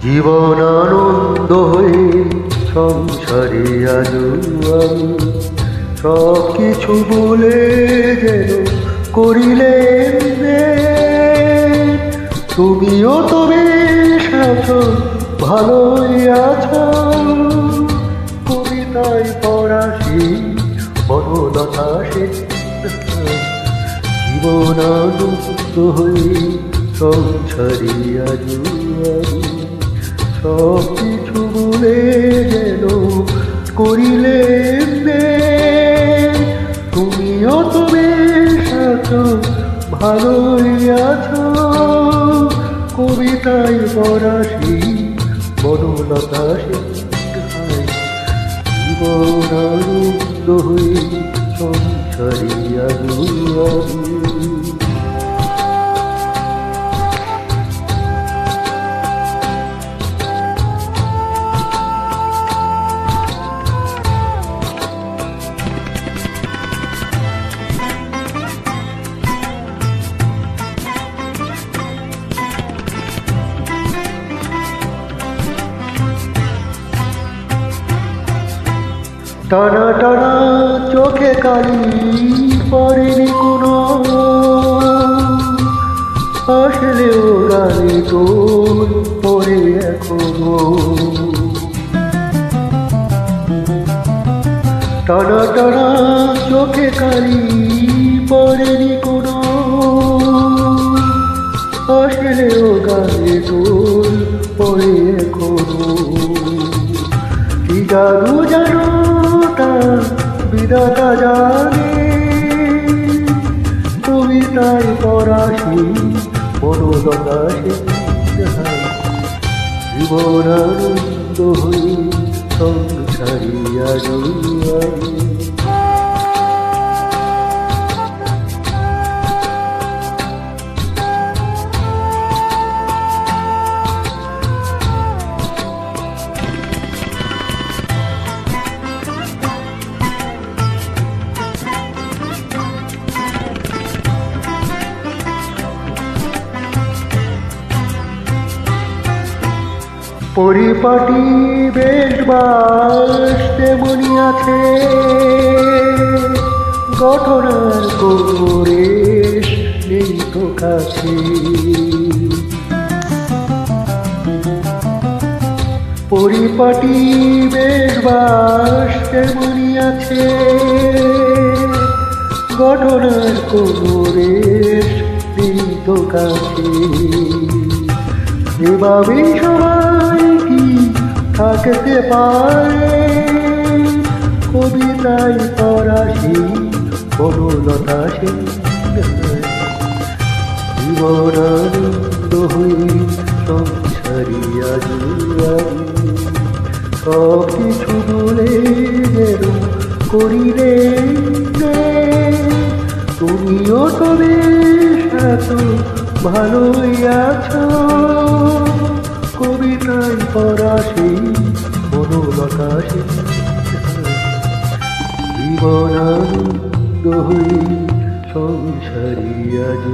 জীবন আনন্দ হয়ে সংসারে আজ আমি সব কিছু বলে যেন করিলে তুমিও তো বেশ আছো, ভালোই আছো। কবিতায় পড়াশি বনলতা সে জীবন আনন্দ হয়ে সংসারে আজ আমি সব কিছু বলে যেন করিলে তুমিও তো বেশ আছো, ভালোই আছো। কবিতায় পড়াশি বনলতা সে জীবন আনন্দ হয়ে সংসারে আজ আমি টানা টানা চোখে কালি পড়েনি কোনো, আসলেও গালি তোর পরে এখনো। টানা টানা চোখে কালি পড়েনি কোনো, আসলেও গালি তোর পরে এখনো। কি জাদু জানো বিধাতা জানে, কবিতায় পড়াশি বনলতা সে জীবন আনন্দ হয়ে সংসারে আজ আমি পরিপাটি বেশ বাস তেমনি আছে, গঠনার কোরেশ নেই তো কাছে। পরিপাটি বেশ বাস তেমনি আছে, গঠনার কোরেশ নেই তো কাছে। এভাবে সবাই কি থাকতে পারে, কবিতায় পড়াশি বনলতা সে জীবন আনন্দ হয়ে সংসারে আজ আমি সব কিছু বলে যেন করিলে তুমিও তো বেশ আছো, ভালোই আছো। কবিতায় পড়াশি বনলতা সে জীবন আনন্দ হয়ে সংসারে আজ